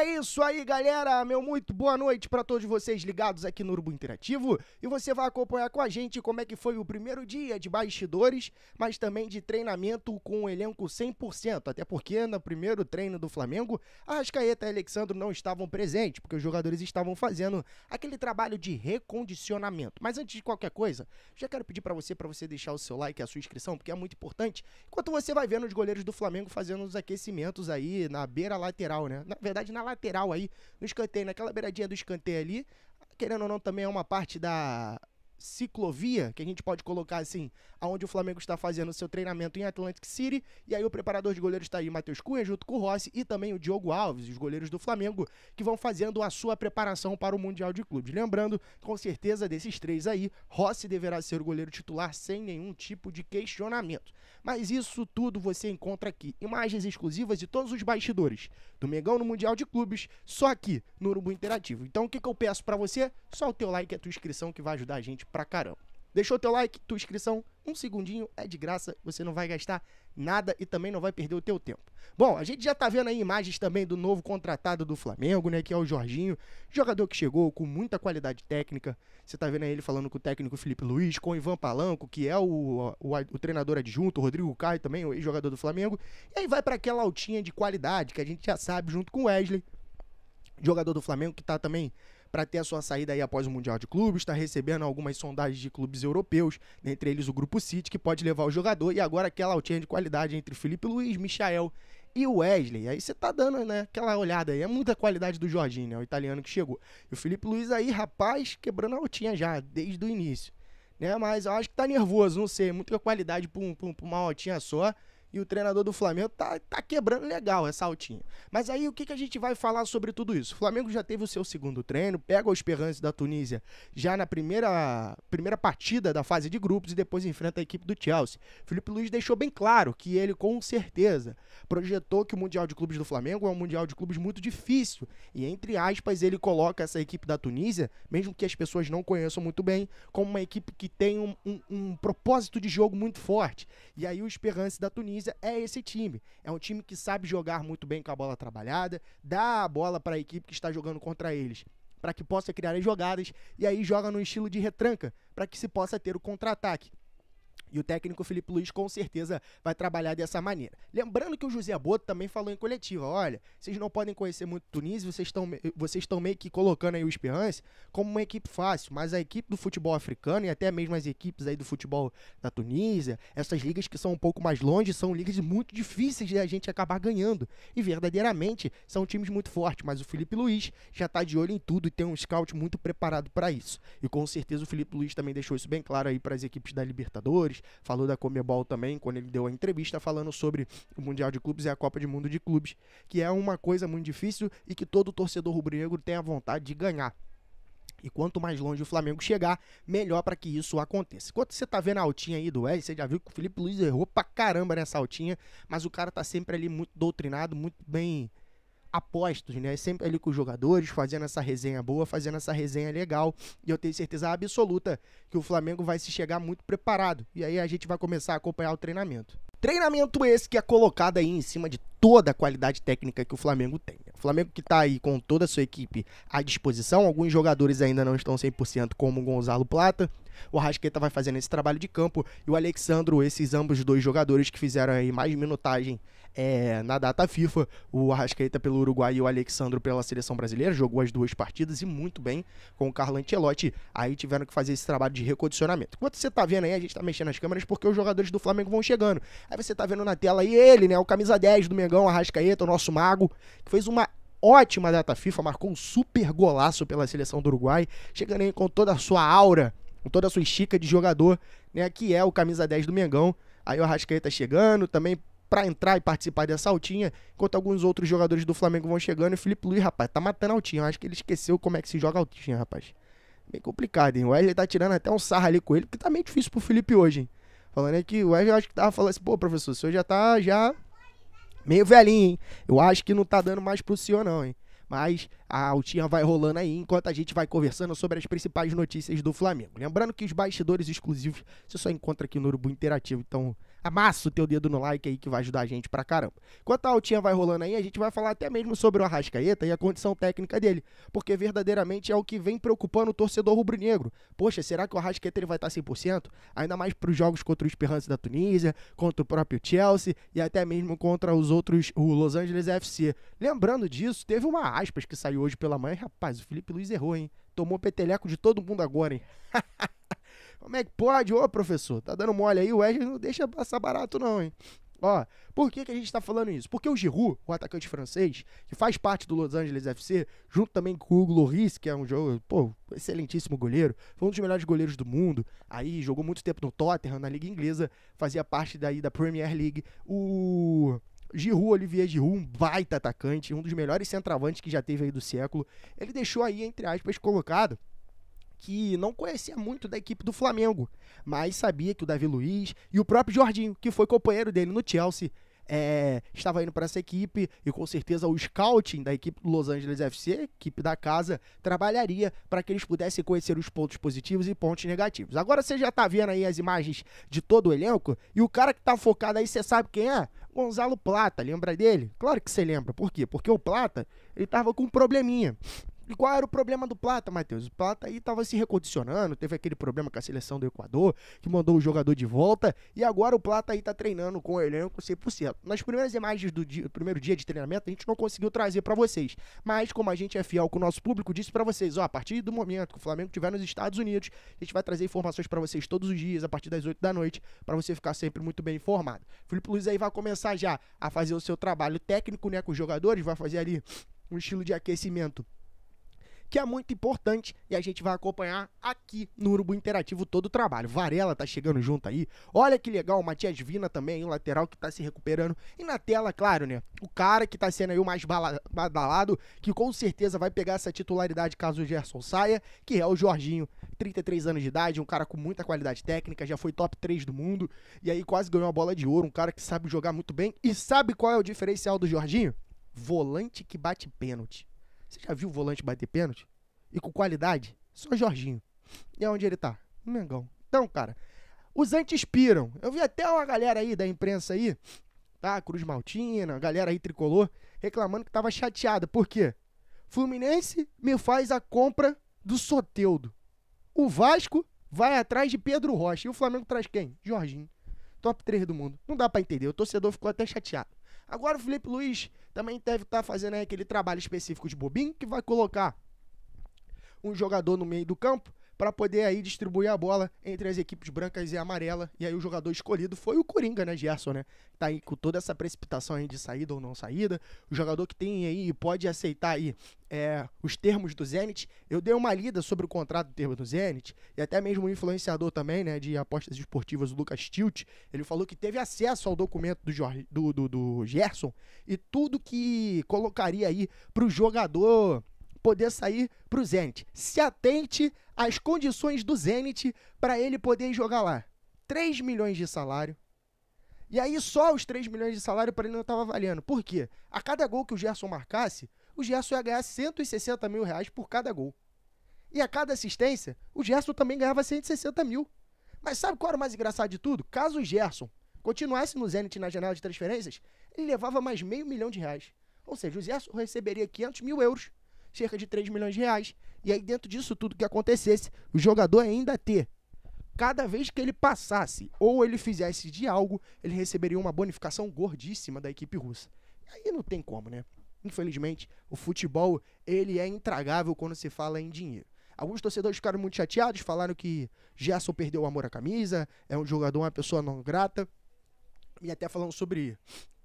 É isso aí, galera, meu muito boa noite para todos vocês ligados aqui no Urubu Interativo, e você vai acompanhar com a gente como é que foi o primeiro dia de bastidores, mas também de treinamento com o elenco 100%, até porque no primeiro treino do Flamengo, Arrascaeta e Alexandro não estavam presentes, porque os jogadores estavam fazendo aquele trabalho de recondicionamento. Mas antes de qualquer coisa, já quero pedir para você deixar o seu like e a sua inscrição, porque é muito importante, enquanto você vai vendo os goleiros do Flamengo fazendo os aquecimentos aí na beira lateral, né? Na verdade, na lateral aí, no escanteio, naquela beiradinha do escanteio ali, querendo ou não, também é uma parte da ciclovia, que a gente pode colocar assim, aonde o Flamengo está fazendo o seu treinamento em Atlantic City, e aí o preparador de goleiros está aí, Matheus Cunha, junto com o Rossi, e também o Diogo Alves, os goleiros do Flamengo, que vão fazendo a sua preparação para o Mundial de Clubes. Lembrando, com certeza, desses três aí, Rossi deverá ser o goleiro titular sem nenhum tipo de questionamento. Mas isso tudo você encontra aqui, imagens exclusivas de todos os bastidores do Mengão no Mundial de Clubes, só aqui no Urubu Interativo. Então o que eu peço pra você? Só o teu like e a tua inscrição, que vai ajudar a gente pra caramba. Deixou teu like, tua inscrição, um segundinho, é de graça, você não vai gastar nada e também não vai perder o teu tempo. Bom, a gente já tá vendo aí imagens também do novo contratado do Flamengo, né, que é o Jorginho, jogador que chegou com muita qualidade técnica. Você tá vendo aí ele falando com o técnico Felipe Luiz, com o Ivan Palanco, que é o treinador adjunto, o Rodrigo Caio também, o ex-jogador do Flamengo. E aí vai para aquela altinha de qualidade que a gente já sabe, junto com o Wesley, jogador do Flamengo, que tá também para ter a sua saída aí após o Mundial de Clubes, está recebendo algumas sondagens de clubes europeus, dentre eles o Grupo City, que pode levar o jogador, e agora aquela altinha de qualidade entre Felipe Luiz, Michael e o Wesley. Aí você tá dando, né, aquela olhada aí, é muita qualidade do Jorginho, né, o italiano que chegou. E o Felipe Luiz aí, rapaz, quebrando a altinha já, desde o início, né, mas eu acho que tá nervoso, não sei, muita qualidade pra uma altinha só. E o treinador do Flamengo tá quebrando legal essa altinha. Mas aí o que a gente vai falar sobre tudo isso? O Flamengo já teve o seu segundo treino, pega o Esperance da Tunísia já na primeira partida da fase de grupos e depois enfrenta a equipe do Chelsea. Felipe Luiz deixou bem claro que ele com certeza projetou que o Mundial de Clubes do Flamengo é um Mundial de Clubes muito difícil. E entre aspas ele coloca essa equipe da Tunísia, mesmo que as pessoas não conheçam muito bem, como uma equipe que tem um propósito de jogo muito forte. E aí o Esperance da Tunísia é esse time, é um time que sabe jogar muito bem com a bola trabalhada, dá a bola para a equipe que está jogando contra eles, para que possa criar as jogadas, e aí joga no estilo de retranca, para que se possa ter o contra-ataque. E o técnico Felipe Luiz com certeza vai trabalhar dessa maneira. Lembrando que o José Boto também falou em coletiva, olha, vocês não podem conhecer muito Tunísia, vocês estão meio que colocando aí o Esperance como uma equipe fácil, mas a equipe do futebol africano e até mesmo as equipes aí do futebol da Tunísia, essas ligas que são um pouco mais longe, são ligas muito difíceis de a gente acabar ganhando. E verdadeiramente são times muito fortes, mas o Felipe Luiz já tá de olho em tudo e tem um scout muito preparado para isso. E com certeza o Felipe Luiz também deixou isso bem claro aí para as equipes da Libertadores, falou da Conmebol também, quando ele deu a entrevista falando sobre o Mundial de Clubes e a Copa do Mundo de Clubes, que é uma coisa muito difícil e que todo torcedor rubro-negro tem a vontade de ganhar. E quanto mais longe o Flamengo chegar, melhor para que isso aconteça. Enquanto você tá vendo a altinha aí do Wesley, você já viu que o Felipe Luiz errou pra caramba nessa altinha, mas o cara tá sempre ali muito doutrinado, muito bem apostos, né? Sempre ali com os jogadores, fazendo essa resenha boa, fazendo essa resenha legal. E eu tenho certeza absoluta que o Flamengo vai se chegar muito preparado. E aí a gente vai começar a acompanhar o treinamento. Treinamento esse que é colocado aí em cima de toda a qualidade técnica que o Flamengo tem. O Flamengo que tá aí com toda a sua equipe à disposição, alguns jogadores ainda não estão 100%, como o Gonzalo Plata. O Arrascaeta vai fazendo esse trabalho de campo e o Alexandro, esses ambos dois jogadores que fizeram aí mais minutagem na data FIFA, o Arrascaeta pelo Uruguai e o Alexandro pela seleção brasileira, jogou as duas partidas e muito bem com o Carlo Ancelotti, aí tiveram que fazer esse trabalho de recondicionamento. Enquanto você tá vendo aí, a gente tá mexendo nas câmeras porque os jogadores do Flamengo vão chegando. Aí você tá vendo na tela aí ele, né, o camisa 10 do Mengão, Arrascaeta, o nosso mago, que fez uma ótima data FIFA, marcou um super golaço pela seleção do Uruguai, chegando aí com toda a sua aura, com toda a sua estica de jogador, né, que é o camisa 10 do Mengão. Aí o Arrascaeta chegando, também para entrar e participar dessa altinha, enquanto alguns outros jogadores do Flamengo vão chegando. E o Felipe Luiz, rapaz, tá matando a altinha. Eu acho que ele esqueceu como é que se joga a altinha, rapaz. Bem complicado, hein? O Wesley tá tirando até um sarro ali com ele, porque tá meio difícil pro Felipe hoje, hein? Falando aí que o Wesley, eu acho que tava falando assim, pô, professor, o senhor já tá meio velhinho, hein? Eu acho que não tá dando mais pro senhor não, hein? Mas a altinha vai rolando aí enquanto a gente vai conversando sobre as principais notícias do Flamengo. Lembrando que os bastidores exclusivos você só encontra aqui no Urubu Interativo, então Amassa o teu dedo no like aí que vai ajudar a gente pra caramba. Enquanto a altinha vai rolando aí, a gente vai falar até mesmo sobre o Arrascaeta e a condição técnica dele, porque verdadeiramente é o que vem preocupando o torcedor rubro-negro. Poxa, será que o Arrascaeta ele vai estar 100%? Ainda mais pros jogos contra o Esperance da Tunísia, contra o próprio Chelsea e até mesmo contra os outros, o Los Angeles FC. Lembrando disso, teve uma aspas que saiu hoje pela manhã, rapaz, o Felipe Luiz errou, hein? Tomou peteleco de todo mundo agora, hein? Como é que pode? Ô, professor, tá dando mole aí? O Wesley não deixa passar barato não, hein? Ó, por que a gente tá falando isso? Porque o Giroud, o atacante francês, que faz parte do Los Angeles FC, junto também com o Hugo Lloris, que é um jogo, excelentíssimo goleiro, foi um dos melhores goleiros do mundo, aí jogou muito tempo no Tottenham, na Liga Inglesa, fazia parte daí da Premier League. O Giroud, Olivier Giroud, um baita atacante, um dos melhores centroavantes que já teve aí do século, ele deixou aí, entre aspas, colocado que não conhecia muito da equipe do Flamengo, mas sabia que o Davi Luiz e o próprio Jorginho, que foi companheiro dele no Chelsea, estava indo para essa equipe e com certeza o scouting da equipe do Los Angeles FC, equipe da casa, trabalharia para que eles pudessem conhecer os pontos positivos e pontos negativos. Agora você já tá vendo aí as imagens de todo o elenco e o cara que tá focado aí, você sabe quem é? Gonzalo Plata, lembra dele? Claro que você lembra, por quê? Porque o Plata, ele tava com um probleminha. E qual era o problema do Plata, Matheus? O Plata aí tava se recondicionando, teve aquele problema com a seleção do Equador, que mandou o jogador de volta, e agora o Plata aí tá treinando com o elenco 100%. Nas primeiras imagens do primeiro dia de treinamento, a gente não conseguiu trazer pra vocês, mas como a gente é fiel com o nosso público, disse pra vocês, ó, a partir do momento que o Flamengo estiver nos Estados Unidos, a gente vai trazer informações pra vocês todos os dias, a partir das 8 da noite, pra você ficar sempre muito bem informado. Felipe Luiz aí vai começar já a fazer o seu trabalho técnico, né, com os jogadores, vai fazer ali um estilo de aquecimento que é muito importante e a gente vai acompanhar aqui no Urubu Interativo todo o trabalho. Varela tá chegando junto aí, olha que legal, o Matias Vina também, o lateral que tá se recuperando, e na tela, claro, né, o cara que tá sendo aí o mais badalado, que com certeza vai pegar essa titularidade caso o Gerson saia, que é o Jorginho, 33 anos de idade, um cara com muita qualidade técnica, já foi top 3 do mundo, e aí quase ganhou a bola de ouro, um cara que sabe jogar muito bem, e sabe qual é o diferencial do Jorginho? Volante que bate pênalti. Você já viu o volante bater pênalti? E com qualidade? Só Jorginho. E onde ele tá? No Mengão. Então, cara, os anti-inspiram. Eu vi até uma galera aí da imprensa aí, tá? Cruz Maltina, a galera aí tricolor, reclamando que tava chateada. Por quê? Fluminense me faz a compra do Soteldo. O Vasco vai atrás de Pedro Rocha. E o Flamengo traz quem? Jorginho. Top 3 do mundo. Não dá pra entender. O torcedor ficou até chateado. Agora o Felipe Luiz também deve estar fazendo aí aquele trabalho específico de bobinho, que vai colocar um jogador no meio do campo para poder aí distribuir a bola entre as equipes brancas e amarela. E aí o jogador escolhido foi o Coringa, né, Gerson, né? Tá aí com toda essa precipitação aí de saída ou não saída. O jogador que tem aí pode aceitar aí os termos do Zenit. Eu dei uma lida sobre o contrato do termo do Zenit e até mesmo o influenciador também, né, de apostas esportivas, o Lucas Tilt, ele falou que teve acesso ao documento do Gerson e tudo que colocaria aí pro jogador poder sair pro Zenit. Se atente às condições do Zenit para ele poder jogar lá. 3 milhões de salário. E aí só os 3 milhões de salário para ele não estava valendo. Por quê? A cada gol que o Gerson marcasse, o Gerson ia ganhar 160 mil reais por cada gol. E a cada assistência, o Gerson também ganhava 160 mil. Mas sabe qual era o mais engraçado de tudo? Caso o Gerson continuasse no Zenit na janela de transferências, ele levava mais R$500 mil. Ou seja, o Gerson receberia 500 mil euros, cerca de 3 milhões de reais. E aí dentro disso tudo que acontecesse, o jogador ainda ter, cada vez que ele passasse ou ele fizesse de algo, ele receberia uma bonificação gordíssima da equipe russa. E aí não tem como, né? Infelizmente, o futebol, ele é intragável quando se fala em dinheiro. Alguns torcedores ficaram muito chateados, falaram que Gerson perdeu o amor à camisa, é um jogador, uma pessoa não grata, e até falando sobre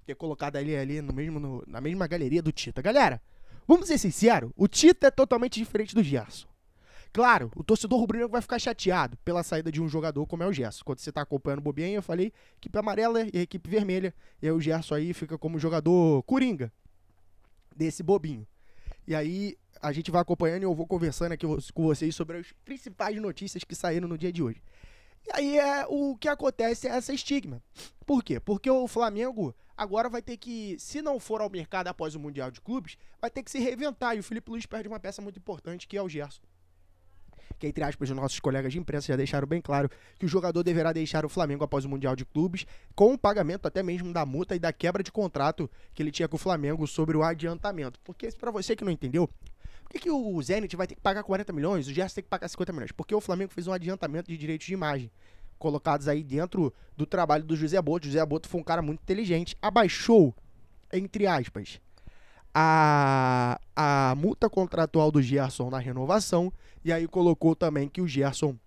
ter colocado ele ali na mesma galeria do Tita. Galera, vamos ser sinceros, o Tita é totalmente diferente do Gerson. Claro, o torcedor rubro-negro vai ficar chateado pela saída de um jogador como é o Gerson. Quando você está acompanhando o bobinho, eu falei equipe amarela e a equipe vermelha, e aí o Gerson aí fica como jogador coringa desse bobinho. E aí a gente vai acompanhando e eu vou conversando aqui com vocês sobre as principais notícias que saíram no dia de hoje. E aí o que acontece é essa estigma. Por quê? Porque o Flamengo agora vai ter que, se não for ao mercado após o Mundial de Clubes, vai ter que se reinventar. E o Felipe Luiz perde uma peça muito importante, que é o Gerson. que entre aspas os nossos colegas de imprensa já deixaram bem claro que o jogador deverá deixar o Flamengo após o Mundial de Clubes, com o pagamento até mesmo da multa e da quebra de contrato que ele tinha com o Flamengo sobre o adiantamento. Porque, para você que não entendeu, por que o Zenit vai ter que pagar 40 milhões, o Gerson tem que pagar 50 milhões? Porque o Flamengo fez um adiantamento de direitos de imagem, colocados aí dentro do trabalho do José Boto. O José Boto foi um cara muito inteligente, abaixou, entre aspas, a multa contratual do Gerson na renovação, e aí colocou também que o Gerson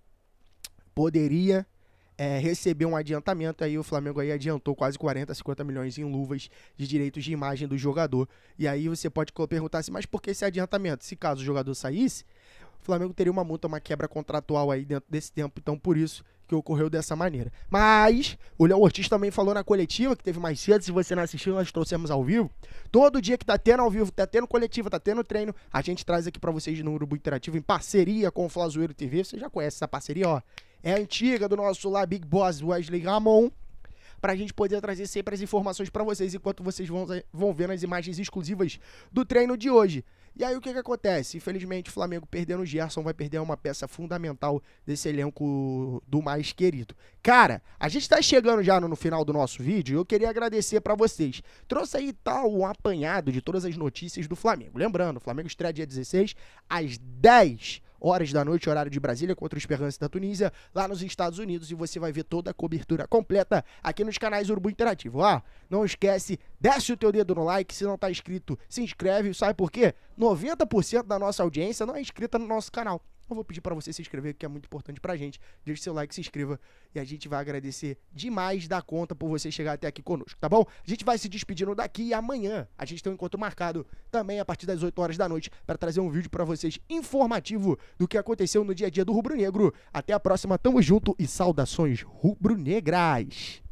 poderia receber um adiantamento. Aí o Flamengo aí adiantou quase 40, 50 milhões em luvas de direitos de imagem do jogador. E aí você pode perguntar assim, mas por que esse adiantamento? Se caso o jogador saísse, o Flamengo teria uma multa, uma quebra contratual aí dentro desse tempo, então por isso que ocorreu dessa maneira. Mas o Léo Ortiz também falou na coletiva, que teve mais cedo, se você não assistiu, nós trouxemos ao vivo. Todo dia que tá tendo ao vivo, tá tendo coletiva, tá tendo treino, a gente traz aqui pra vocês no Urubu Interativo, em parceria com o Flazoeiro TV. Você já conhece essa parceria, ó. É antiga, do nosso lá Big Boss Wesley Ramon, pra gente poder trazer sempre as informações pra vocês, enquanto vocês vão vendo as imagens exclusivas do treino de hoje. E aí o que acontece? Infelizmente o Flamengo perdendo o Gerson vai perder uma peça fundamental desse elenco do mais querido. Cara, a gente tá chegando já no final do nosso vídeo e eu queria agradecer pra vocês. Trouxe aí um apanhado de todas as notícias do Flamengo. Lembrando, o Flamengo estreia dia 16 às 10 horas da noite, horário de Brasília, contra o Esperance da Tunísia, lá nos Estados Unidos, e você vai ver toda a cobertura completa aqui nos canais Urubu Interativo. Não esquece, desce o teu dedo no like, se não tá inscrito, se inscreve, sabe por quê? 90% da nossa audiência não é inscrita no nosso canal. Eu vou pedir para você se inscrever, que é muito importante pra gente. Deixe seu like, se inscreva e a gente vai agradecer demais da conta por você chegar até aqui conosco, tá bom? A gente vai se despedindo daqui e amanhã a gente tem um encontro marcado também a partir das 8 horas da noite para trazer um vídeo para vocês informativo do que aconteceu no dia a dia do Rubro Negro. Até a próxima, tamo junto e saudações rubro-negras!